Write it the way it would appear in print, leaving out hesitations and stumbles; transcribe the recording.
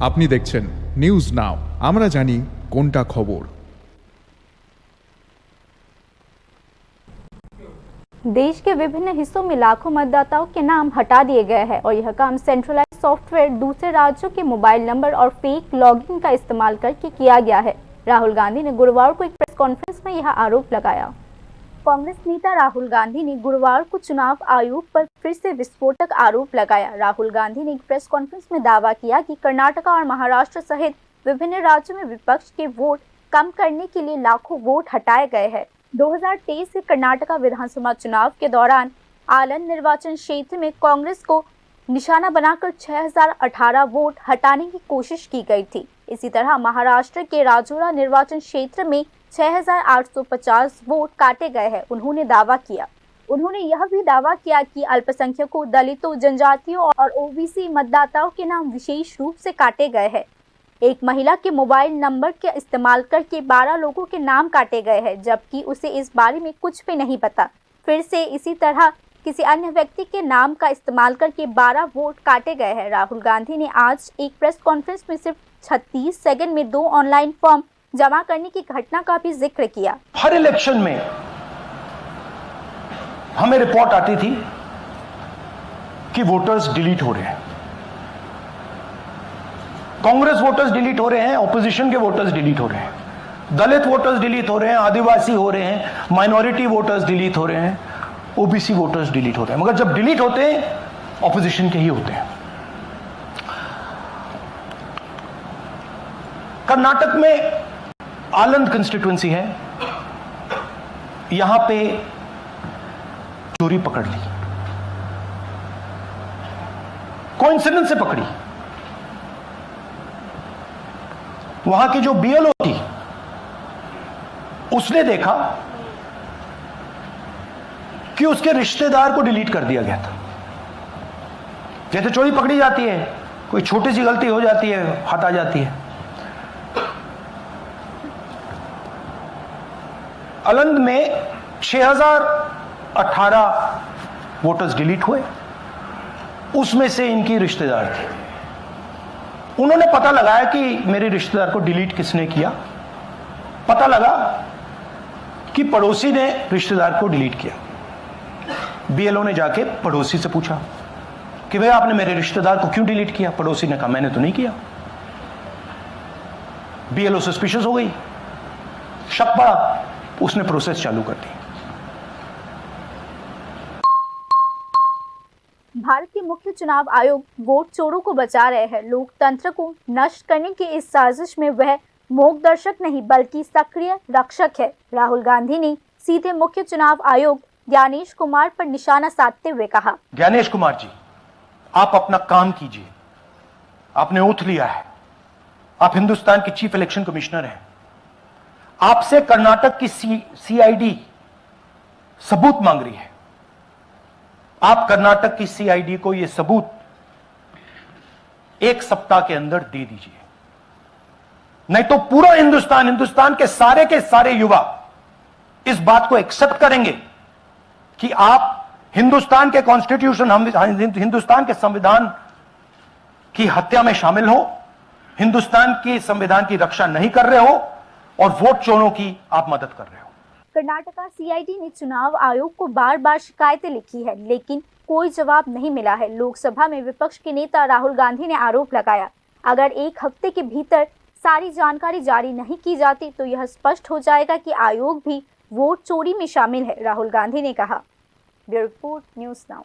আপনি দেখছেন news now, আমরা জানি কোনটা খবর। देश के विभिन्न हिस्सों में लाखों मतदाताओं के नाम हटा दिए गए हैं और यह काम सेंट्रलाइज सॉफ्टवेयर, दूसरे राज्यों के मोबाइल नंबर और फेक लॉगिन का इस्तेमाल करके किया गया है। राहुल गांधी ने गुरुवार को एक प्रेस कॉन्फ्रेंस में यह आरोप लगाया। कांग्रेस नेता राहुल गांधी ने गुरुवार को चुनाव आयोग पर फिर से विस्फोटक आरोप लगाया। राहुल गांधी ने एक प्रेस कॉन्फ्रेंस में दावा किया कि कर्नाटक और महाराष्ट्र सहित विभिन्न राज्यों में विपक्ष के वोट कम करने के लिए लाखों वोट हटाए गए हैं। 2023 के कर्नाटक विधानसभा चुनाव के दौरान आलंद निर्वाचन क्षेत्र में कांग्रेस को निशाना बनाकर 6018 वोट हटाने की कोशिश की गई थी। इसी तरह महाराष्ट्र के राजौरा निर्वाचन क्षेत्र में 6850 वोट काटे गए हैं। उन्होंने यह भी दावा किया कि अल्पसंख्यकों, दलितों, जनजातियों और ओबीसी मतदाताओं के नाम विशेष रूप से काटे गए हैं। एक महिला के मोबाइल नंबर के इस्तेमाल करके 12 लोगों के नाम काटे गए हैं, जबकि उसे इस बारे में कुछ भी नहीं पता। फिर से इसी तरह किसी अन्य व्यक्ति के नाम का इस्तेमाल करके 12 वोट काटे गए हैं। राहुल गांधी ने आज एक प्रेस कॉन्फ्रेंस में सिर्फ 36 सेकंड में 2 ऑनलाइन फॉर्म जमा करने की घटना का भी जिक्र किया। हर इलेक्शन में हमें रिपोर्ट आती थी कि वोटर्स डिलीट हो रहे हैं, कांग्रेस वोटर्स डिलीट हो रहे हैं, ऑपोजिशन के वोटर्स डिलीट हो रहे हैं, दलित वोटर्स डिलीट हो रहे हैं, आदिवासी हो रहे हैं, माइनॉरिटी वोटर्स डिलीट हो रहे हैं, ओबीसी वोटर्स डिलीट हो रहे हैं। मगर जब डिलीट होते हैं ऑपोजिशन के ही होते हैं। कर्नाटक में आलंद कंस्टिट्यूएंसी है, यहां पे चोरी पकड़ ली, कोइंसिडेंस से पकड़ी। वहां की जो बीएलओ थी उसने देखा कि उसके रिश्तेदार को डिलीट कर दिया गया था। जैसे चोरी पकड़ी जाती है, कोई छोटी सी गलती हो जाती है, हटा जाती है। आलंद में 6018 वोटर्स डिलीट हुए, उसमें से इनकी रिश्तेदार थे। उन्होंने पता लगाया कि मेरे रिश्तेदार को डिलीट किसने किया। पता लगा कि पड़ोसी ने रिश्तेदार को डिलीट किया। बीएलओ ने जाके पड़ोसी से पूछा कि भाई आपने मेरे रिश्तेदार को क्यों डिलीट किया। पड़ोसी ने कहा मैंने तो नहीं किया। बीएलओ सस्पिशियस हो गई, शक पड़ा, उसने प्रोसेस चालू कर दी। भारत के मुख्य चुनाव आयोग वोट चोरों को बचा रहे हैं। लोकतंत्र को नष्ट करने की इस साजिश में वह मार्गदर्शक नहीं बल्कि सक्रिय रक्षक है। राहुल गांधी ने सीधे मुख्य चुनाव आयोग ज्ञानेश कुमार पर निशाना साधते हुए कहा, ज्ञानेश कुमार जी, आप अपना काम कीजिए। आपने ओथ लिया है, आप हिंदुस्तान के चीफ इलेक्शन कमिश्नर हैं। आपसे कर्नाटक की सीआईडी सबूत मांग रही है। आप कर्नाटक की सीआईडी को यह सबूत 1 सप्ताह के अंदर दे दीजिए, नहीं तो पूरा हिंदुस्तान के सारे युवा इस बात को एक्सेप्ट करेंगे कि आप हिंदुस्तान के कॉन्स्टिट्यूशन, हिंदुस्तान के संविधान की हत्या में शामिल हो, हिंदुस्तान की संविधान की रक्षा नहीं कर रहे हो और वोट चोरों की आप मदद कर रहे हो। कर्नाटका सीआईडी ने चुनाव आयोग को बार बार शिकायतें लिखी है, लेकिन कोई जवाब नहीं मिला है। लोकसभा में विपक्ष के नेता राहुल गांधी ने आरोप लगाया, अगर 1 हफ्ते के भीतर सारी जानकारी जारी नहीं की जाती तो यह स्पष्ट हो जाएगा कि आयोग भी वोट चोरी में शामिल है। राहुल गांधी ने कहा। Bureau report, news now.